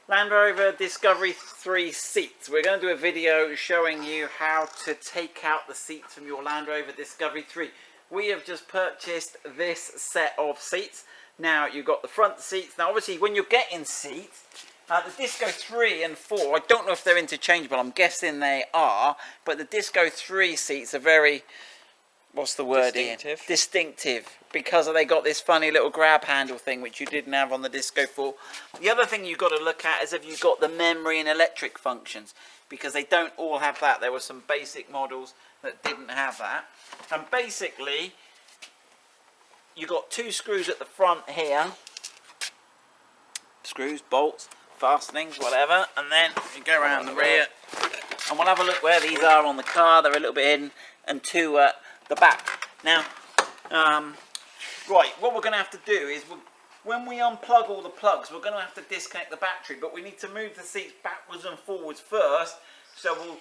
Land Rover Discovery 3 seats. We're going to do a video showing you how to take out the seats from your Land Rover Discovery 3. We have just purchased this set of seats. Now you've got the front seats. Now obviously when you're getting seats, the Disco 3 and 4, I don't know if they're interchangeable, I'm guessing they are, but the Disco 3 seats are very, what's the word? Distinctive, because they got this funny little grab handle thing which you didn't have on the Disco 4. The other thing you've got to look at is if you've got the memory and electric functions, because they don't all have that. There were some basic models that didn't have that. And basically you got two screws at the front here, screws, bolts, fastenings, whatever, and then you go around the rear and we'll have a look where these are on the car. They're a little bit hidden, and two at the back. Now right, what we're going to have to do is when we unplug all the plugs, we're going to have to disconnect the battery, but we need to move the seats backwards and forwards first. So we'll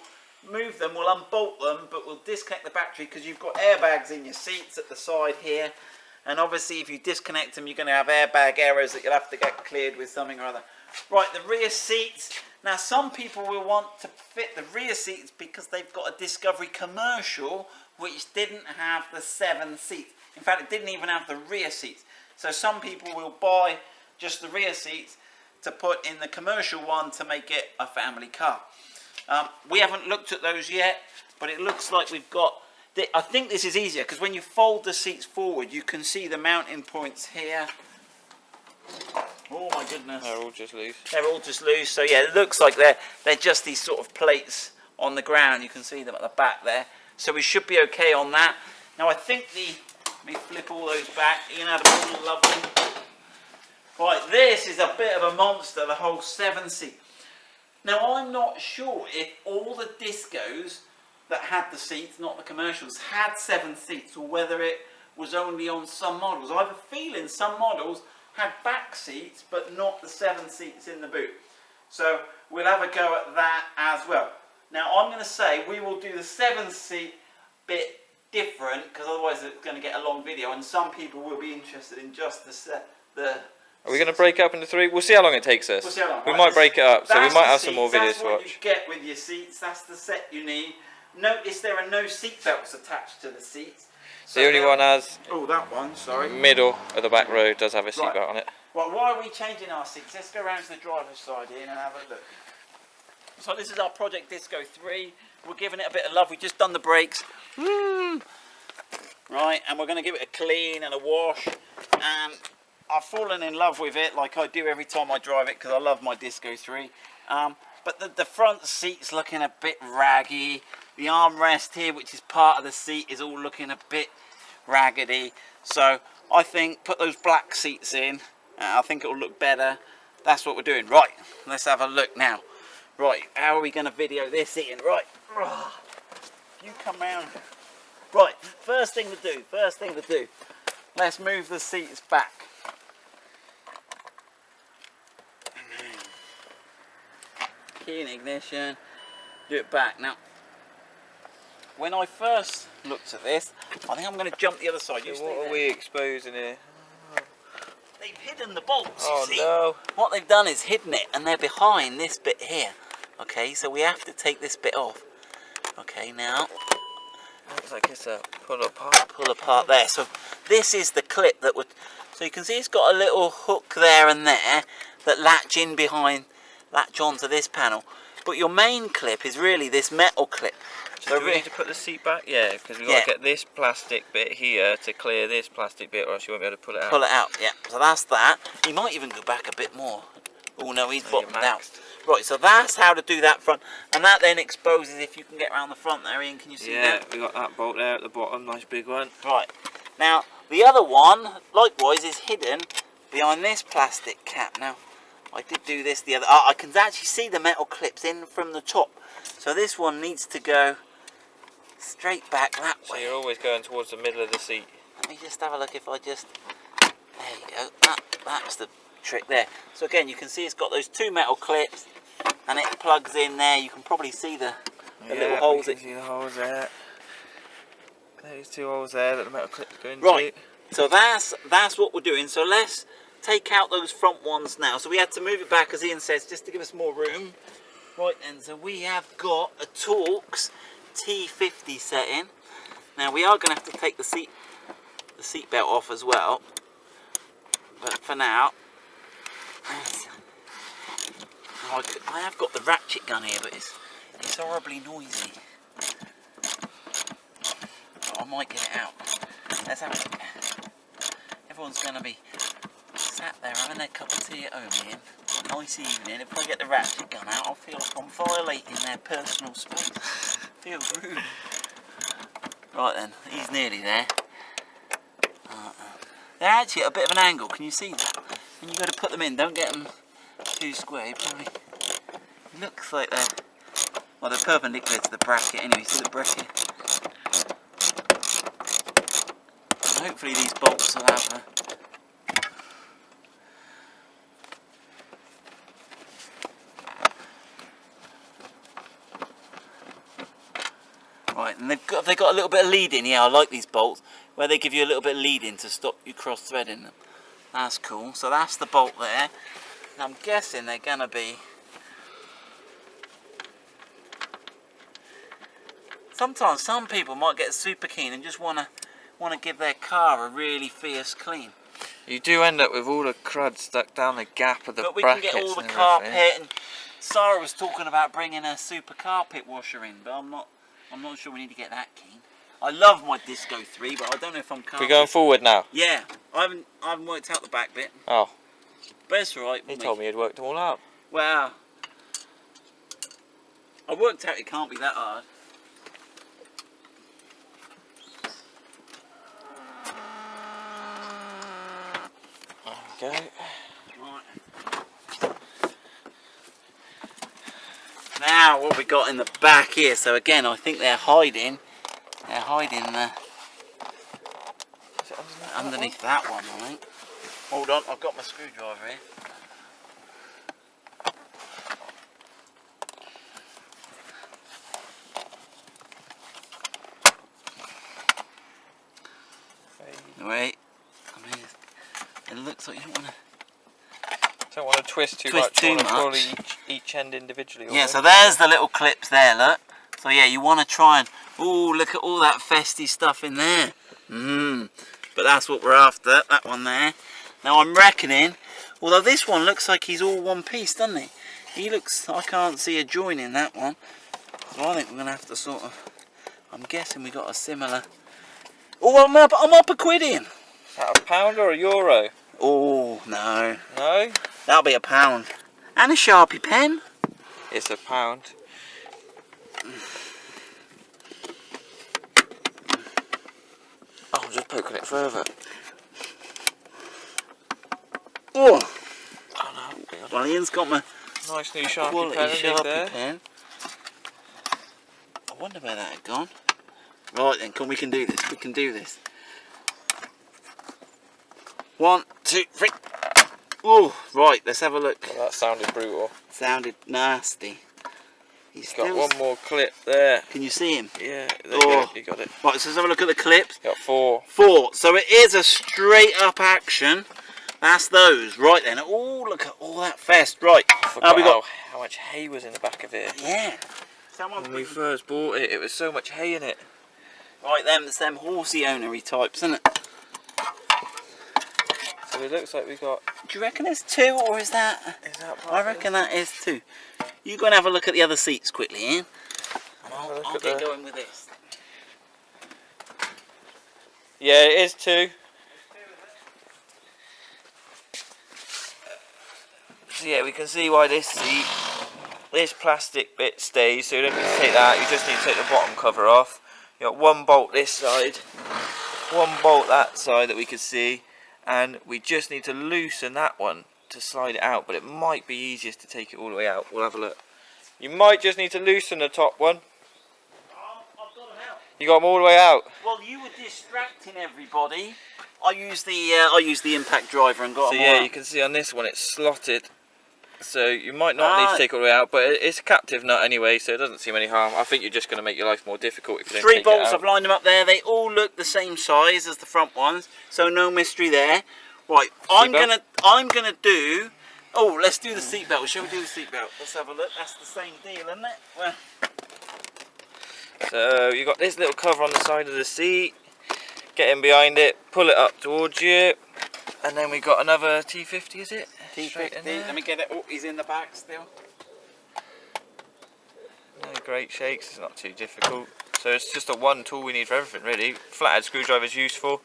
move them, we'll unbolt them, but we'll disconnect the battery because you've got airbags in your seats at the side here, and obviously if you disconnect them you're going to have airbag errors that you'll have to get cleared with something or other. Right, the rear seats. Now some people will want to fit the rear seats because they've got a Discovery commercial which didn't have the 7 seats. In fact, it didn't even have the rear seats. So some people will buy just the rear seats to put in the commercial one to make it a family car. We haven't looked at those yet, but it looks like we've got... I think this is easier because when you fold the seats forward, you can see the mounting points here. Oh my goodness. They're all just loose. They're all just loose. So yeah, it looks like they're just these sort of plates on the ground. You can see them at the back there. So we should be okay on that. Now I think let me flip all those back. You know how to love them. Right, this is a bit of a monster, the whole 7 seat. Now I'm not sure if all the Discos that had the seats, not the commercials, had 7 seats, or whether it was only on some models. I have a feeling some models had back seats but not the 7 seats in the boot. So we'll have a go at that as well. Now I'm going to say we will do the 7 seat bit different because otherwise it's going to get a long video, and some people will be interested in just the Are we going to break it up into 3? We'll see how long it takes us. We'll see how long. We might break it up, so we might have some more videos to watch. That's what you get with your seats. That's the set you need. Notice there are no seat belts attached to the seats. So the only one has... Oh, that one, sorry. Middle of the back row does have a seat belt on it. Well, why are we changing our seats? Let's go around to the driver's side here and have a look. So this is our Project Disco 3. We're giving it a bit of love. We've just done the brakes. Right, and we're going to give it a clean and a wash. And I've fallen in love with it like I do every time I drive it because I love my Disco 3. But the front seat's looking a bit raggy. The armrest here, which is part of the seat, is all looking a bit raggedy. So I think put those black seats in. I think it'll look better. That's what we're doing. Right, let's have a look now. Right, how are we going to video this in? Right, you come round. Right, first thing to do. Let's move the seats back. Key in ignition, do it back. Now, when I first looked at this, I think I'm going to jump the other side. What are we exposing here? They've hidden the bolts, oh, you see. No. What they've done is hidden it, and they're behind this bit here. Okay, so we have to take this bit off. Okay, now. Looks like it's a pull apart. Pull apart there. So this is the clip that would... So you can see it's got a little hook there and there that latch onto this panel. But your main clip is really this metal clip. So do we need to put the seat back? Yeah, because we've got to get this plastic bit here to clear this plastic bit, or else you won't be able to pull it out. Pull it out, yeah. So that's that. You might even go back a bit more. Oh no, he's bottomed out. Right, so that's how to do that front. And that then exposes if you can get around the front there, Ian. Can you see that? Yeah, we got that bolt there at the bottom, nice big one. Right. Now, the other one, likewise, is hidden behind this plastic cap. Now, I did do this the other... I can actually see the metal clips in from the top. So this one needs to go straight back that way. So you're always going towards the middle of the seat. Let me just have a look if I just... There you go. That's the trick there. So again, you can see it's got those 2 metal clips and it plugs in there. You can probably see the little holes. You can see the holes there. There's 2 holes there that the metal clips go into. Right. So that's what we're doing. So let's take out those front ones now. So we had to move it back, as Ian says, just to give us more room. Right then, so we have got a Torx T50 setting. Now we are going to have to take the seat belt off as well. But for now, I have got the ratchet gun here, but it's horribly noisy. I might get it out. Let's have a look. Everyone's going to be sat there having their cup of tea at home, Ian. Nice evening. If I get the ratchet gun out, I feel like I'm violating their personal space. Feel rude. Right then, he's nearly there. They're actually at a bit of an angle. Can you see that? When you go to put them in, don't get them too square. You probably looks like they're perpendicular to the bracket. Anyway, see the bracket. And hopefully these bolts will have right, and they've got a little bit of lead in. Yeah, I like these bolts where they give you a little bit of lead in to stop you cross threading them. That's cool. So that's the bolt there. And I'm guessing they're gonna be. Sometimes some people might get super keen and just wanna give their car a really fierce clean. You do end up with all the crud stuck down the gap of the brackets. But we can get all the carpet. And Sarah was talking about bringing a super carpet washer in, but I'm not sure we need to get that keen. I love my Disco 3, but I don't know if I'm We're going forward now. Yeah, I haven't worked out the back bit. Oh. But it's alright. He told me he'd worked them all out. Well, I worked out it can't be that hard. There we go. Right. Now, what we got in the back here? So again, I think they're hiding. They're hiding underneath that one, I think. Hold on, I've got my screwdriver here. Wait, it looks like you don't want to twist too much. You want to pull each end individually. Yeah, so there's the little clips there, look. So yeah, you want to try and, oh, look at all that festy stuff in there. But that's what we're after, that one there. Now I'm reckoning, although this one looks like he's all one piece, doesn't he? He looks, I can't see a join in that one. So I think we're going to have to sort of, I'm guessing we got a similar. Oh, I'm up a quid in. Is that a pound or a euro? Oh, no. No? That'll be a pound. And a Sharpie pen. It's a pound. Oh, I'm just poking it further. Oh. Oh no. Well, Ian's got my nice new Sharpie quality pen. Sharpie pen. I wonder where that had gone. Right then, we can do this. We can do this. 1, 2, 3. Oh, right. Let's have a look. Well, that sounded brutal. Sounded nasty. He's got one more clip there. Can you see him? Yeah, there you go. You got it. Right, so let's have a look at the clips. Got 4. 4. So it is a straight up action. That's those. Right then. Oh, look at all that fest. Right. I forgot how much hay was in the back of it. Yeah. When we first bought it, it was so much hay in it. Right then, it's them horsey ownery types, isn't it? So it looks like we got. Do you reckon it's 2 or is that? I reckon that is 2. You go and have a look at the other seats quickly, Ian. And I'll get going with this. Yeah, it is 2. So yeah, we can see why this plastic bit stays. So you don't need to take that. You just need to take the bottom cover off. You got 1 bolt this side, 1 bolt that side that we can see, and we just need to loosen that one to slide it out. But it might be easiest to take it all the way out. We'll have a look. You might just need to loosen the top one. I've got them out. You got them all the way out. Well, you were distracting everybody. I used the impact driver and got them all yeah, out. you can see on this one it's slotted. So you might not need to take it all the way out, but it's a captive nut anyway, so it doesn't seem any harm. I think you're just going to make your life more difficult if you don't take it out. 3 bolts, I've lined them up there. They all look the same size as the front ones, so no mystery there. Right, I'm Seatbelt? gonna do. Oh, let's do the seatbelt. Shall we do the seatbelt? Let's have a look. That's the same deal, isn't it? Well, So you got this little cover on the side of the seat. Get in behind it, pull it up towards you, and then we got another T50. Is it? Straight in T50. there. Let me get it. Oh, he's in the back still. No great shakes. It's not too difficult. So it's just a one tool we need for everything really. Flathead screwdriver is useful,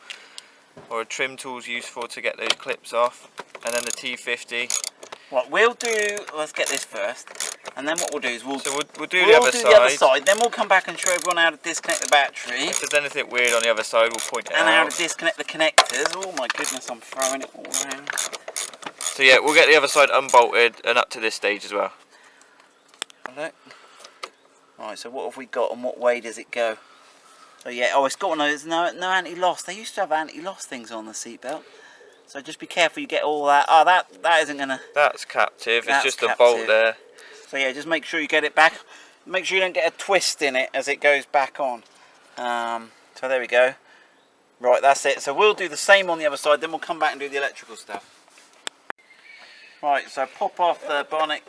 or a trim tool is useful to get those clips off, and then the T50. What we'll do, let's get this first, and then what we'll do is we'll do the we'll other do side. the other side. Then we'll come back and show everyone how to disconnect the battery If there's anything weird on the other side, we'll point it and how out. to disconnect the connectors. Oh my goodness, I'm throwing it all around. So yeah, we'll get the other side unbolted and up to this stage as well. Look. Right, so what have we got and what way does it go? So yeah, oh, it's got one of those no anti-loss. They used to have anti-loss things on the seatbelt. So just be careful you get all that. Oh, that isn't gonna. That's captive. That's it's just a captive. bolt there. So yeah, just make sure you get it back. Make sure you don't get a twist in it as it goes back on. So there we go. Right, that's it. So we'll do the same on the other side, then we'll come back and do the electrical stuff. Right, so pop off the bonnet.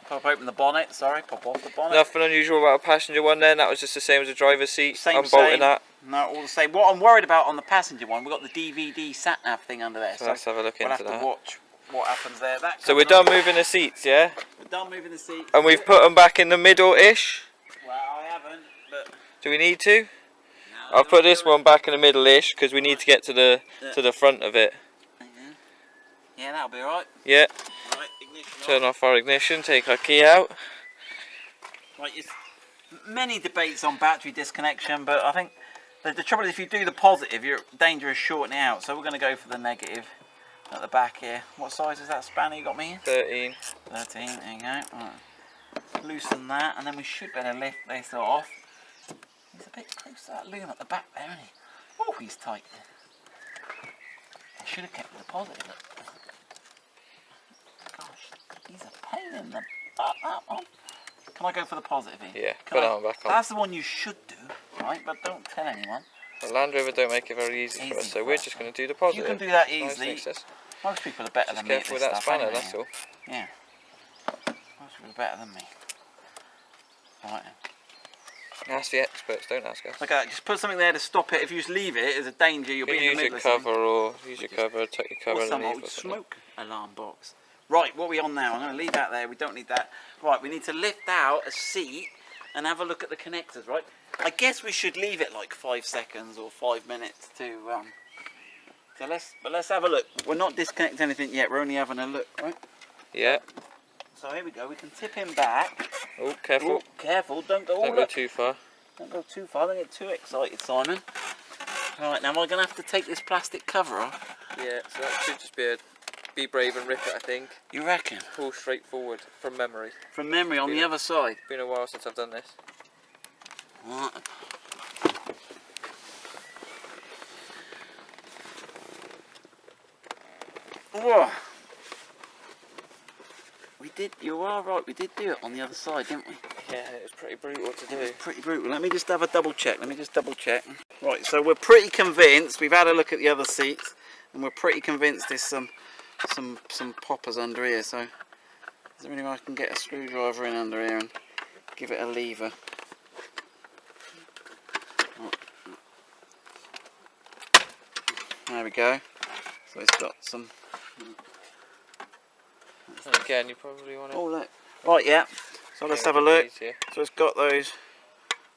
Pop open the bonnet, sorry, pop off the bonnet. Nothing unusual about a passenger one then, that was just the same as a driver's seat. Same, Unbolting that. No, all the same. What I'm worried about on the passenger one, we've got the DVD satnav thing under there. So let's have a look we'll into have that. to watch what happens there. So we're done moving the seats, yeah? We're done moving the seats. And we've put them back in the middle-ish. Well, I haven't, but... Do we need to? No, I'll put this one back in the middle-ish because we need to get to the front of it. Yeah, that'll be alright. Yeah. Right, ignition Turn off our ignition, take our key out. Right, there's many debates on battery disconnection, but I think the trouble is if you do the positive, you're in danger of shorting it out. So we're going to go for the negative at the back here. What size is that spanner you got me in? 13. 13, there you go. Right. Loosen that, and then we should better lift this off. He's a bit close to that loom at the back there, isn't he? Oh, he's tight. I should have kept the positive. Gosh, he's a pain in the butt, that one. Can I go for the positive here? Yeah, put that one back on. That's the one you should do, right? But don't tell anyone. The Land Rover don't make it very easy for us, so we're just going to do the positive. You can do that Nice, easily. thanks, Most people are better just than me at careful this with that stuff, spanner, anyway. that's all. Yeah. Most people are better than me. Right. Ask the experts, don't ask us. Look at that. Just put something there to stop it. If you just leave it, there's a danger you'll You be can in the use middle your of something. cover or use your cover, tuck your cover Or some underneath old or something. smoke alarm box. Right, what are we on now? I'm going to leave that there. We don't need that. Right, we need to lift out a seat and have a look at the connectors, right? I guess we should leave it like 5 seconds or 5 minutes to... So let's have a look. We're not disconnecting anything yet. We're only having a look, right? Yeah. So here we go. We can tip him back. Oh, careful. Oh, careful. Don't go. Don't go too far. Don't go too far. Don't get too excited, Simon. Right, now am I going to have to take this plastic cover off? Yeah, so that should just be brave and rip it, I think. You reckon? Pull straight forward from memory. From memory on the other side. It's been a while since I've done this. Right. Whoa. We did, you are right, we did do it on the other side, didn't we? Yeah, it was pretty brutal to do. It was pretty brutal. Let me just have a double check. Right, so we're pretty convinced, we've had a look at the other seats, and we're pretty convinced there's some poppers under here, so is there any way I can get a screwdriver in under here and give it a lever? There we go. So it's got some... Again, you probably want to... Oh, look. Right, yeah. So let's have a look. So it's got those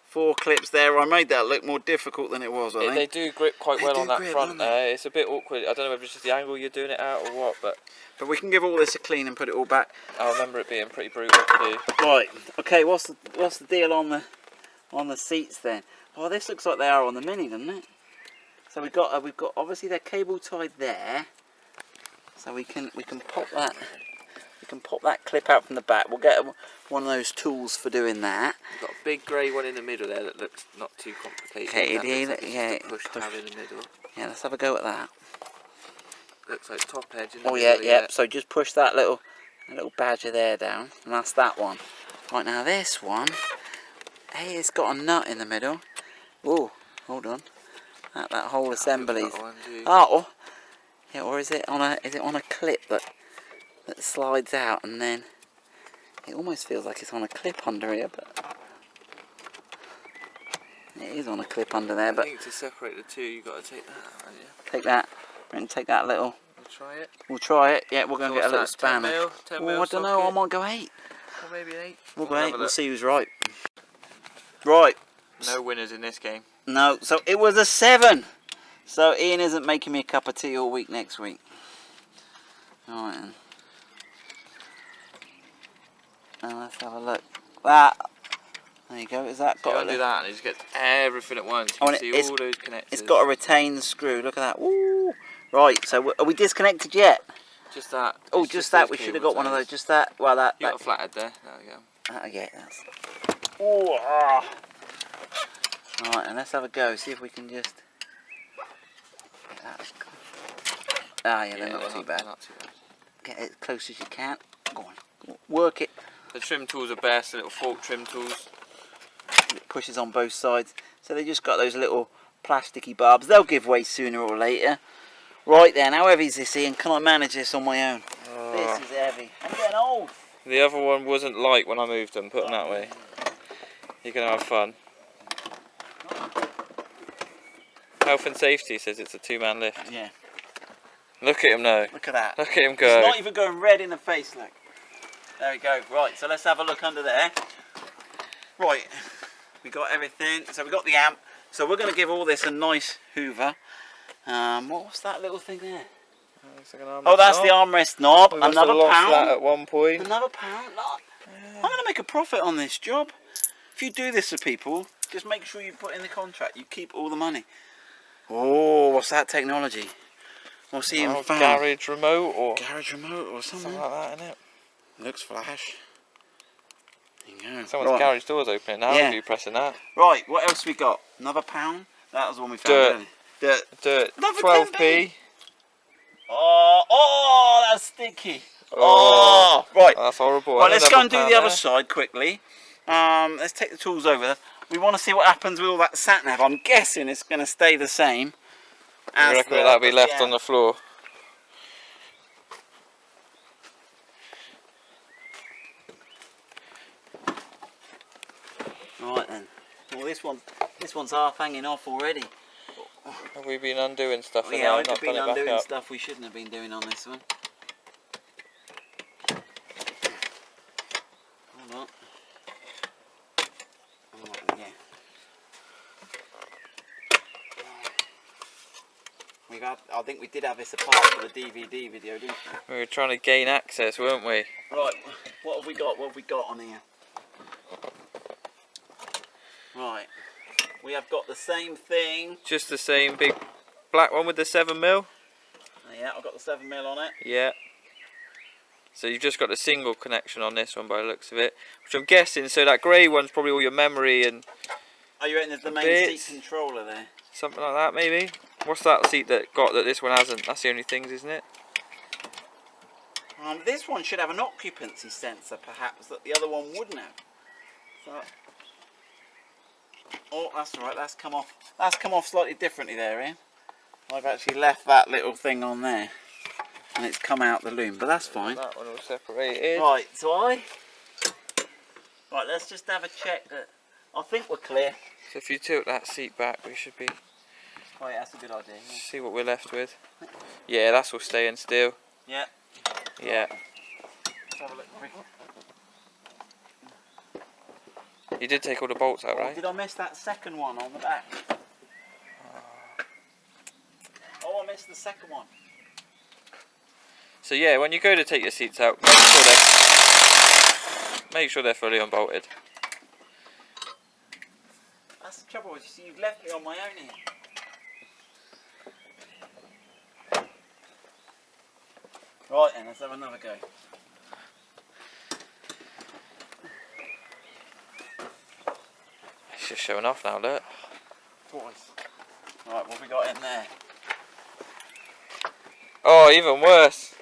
4 clips there. I made that look more difficult than it was, I think. They do grip quite They well do on that grip, front don't they? there. It's a bit awkward. I don't know if it's just the angle you're doing it at or what, but we can give all this a clean and put it all back. I remember it being pretty brutal to do. Right. Okay. What's the deal on the seats then? Oh, this looks like they are on the Mini, doesn't it? So we've got obviously they're cable tied there. So we can pop that. We can pop that clip out from the back. We'll get one of those tools for doing that. You've got a big grey one in the middle there that looks not too complicated. Okay, That looks like yeah, it's just a push tab in the middle. Yeah, let's have a go at that. Looks like top edge in the Oh middle. yeah. So just push that little badger there down, and that's that one. Right, now this one, hey, it's got a nut in the middle. Oh, hold on. That whole assembly. That one, Oh, Yeah, or is it on a clip that slides out, and then it almost feels like it's on a clip under here, but it is on a clip under there. But I think to separate the two, you've got to take that out, haven't you? take that and take that little. We'll try it. We'll try it. Yeah, we're going So to get a little what's that, 10 spanner. mil? 10 mil I don't know. I socket? might go 8. Or maybe 8. We'll go have 8. a We'll look. see who's right. Right. No winners in this game. No. So it was a 7. So Ian isn't making me a cup of tea all week next week. All right then. Now let's have a look. That. There you go. Is that So you got undo that and you just get everything at once. You Oh, can and see it's- all those connectors. It's got a retained screw. Look at that. Ooh. Right. So are we disconnected yet? Just that. Oh, It's just that. those We should have cable got one of ties. those. Just that. Well, that. You got a flathead there. There we go. Yeah. That's. Oh. Ah. Right, and let's have a go. See if we can just. Ah, yeah, they're not too bad. Not too bad. Get it as close as you can. Go on. Work it. The trim tools are best. The little fork trim tools. It pushes on both sides. So they just got those little plasticky barbs. They'll give way sooner or later. Right then, how heavy is this, Ian? Can I manage this on my own? This is heavy. I'm getting old. The other one wasn't light when I moved them. Put them that way. You're gonna have fun. Health and safety says it's a 2-man lift. Yeah. Look at him now. Look at that. Look at him It's go. not even going red in the face, look. There we go. Right, so let's have a look under there. Right, we got everything. So we got the amp. So we're going to give all this a nice hoover. What's that little thing there? Oh, that's the armrest knob. We must Another have lost that pound. at one point. Another pound. Look. I'm going to make a profit on this job. If you do this for people, just make sure you put in the contract. You keep all the money. Oh, what's that technology? We'll see in Garage remote or garage remote or something. something like that, innit? Looks flash. There you go. Someone's Right. garage door's opening now. Yeah. If you pressing that. Right, what else we got? Another pound? That was the one we found. Dirt. Earlier. Dirt. Dirt. Another 12p. Oh, that's sticky. Oh. Right. That's horrible. Right, let's go and do Another the other pound side quickly. Let's take the tools over. We want to see what happens with all that satnav. I'm guessing it's going to stay the same. there. I reckon that'll be left on the floor. Right then. Well, this one's half hanging off already. Have we been undoing stuff? and Yeah, now I've not been done it back undoing up? stuff we shouldn't have been doing on this one. Hold on. Oh, yeah. I think we did have this apart for the DVD video, didn't we? We were trying to gain access, weren't we? Right, what have we got? What have we got on here? Right, we have got the same thing. Just the same big black one with the 7mm. Yeah, I've got the 7mm on it. Yeah. So you've just got the single connection on this one by the looks of it. Which I'm guessing, so that grey one's probably all your memory and Oh, you reckon there's the main bits. seat controller there? something like that maybe? What's that seat that got that this one hasn't? That's the only things, isn't it? This one should have an occupancy sensor, perhaps, that the other one wouldn't have. So, oh, that's all right. That's come off. That's come off slightly differently there, Ian. I've actually left that little thing on there, and it's come out the loom, but that's fine. That one all separated. Right, right. Let's just have a check that. I think we're clear. So if you tilt that seat back, we should be. Right, that's a good idea. Yeah. See what we're left with. Yeah, that's all staying still. Yeah. Yeah. Let's have a look quick. You did take all the bolts out, right? Did I miss that second one on the back? Oh, I missed the second one. So yeah, when you go to take your seats out, make sure they're fully unbolted. That's the trouble. You see, you've left me on my own here. Right then, let's have another go. It's just showing off now, look. Twice. Right, what have we got in there? Oh, even worse.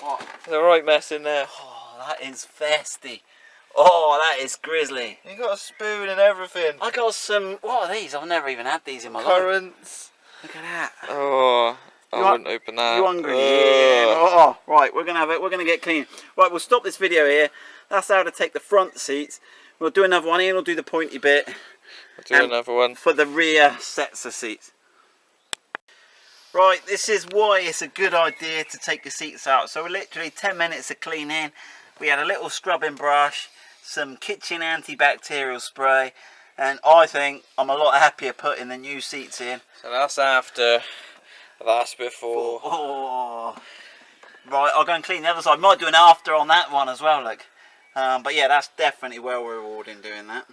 What? There's a right mess in there. Oh, that is festy. Oh, that is grisly. You got a spoon and everything. I got some. What are these? I've never even had these in my life. Currants. Look at that. Oh, I wouldn't open that. You hungry? Yeah. Oh, right, we're gonna have it. We're gonna get clean. Right, we'll stop this video here. That's how to take the front seats. We'll do another one. Ian will do the pointy bit. We'll do another one for the rear sets of seats. Right, this is why it's a good idea to take the seats out. So literally 10 minutes of cleaning. We had a little scrubbing brush, some kitchen antibacterial spray, and I think I'm a lot happier putting the new seats in. So that's after, that's before. Oh. Right, I'll go and clean the other side. Might do an after on that one as well, look. But yeah, that's definitely well rewarding doing that.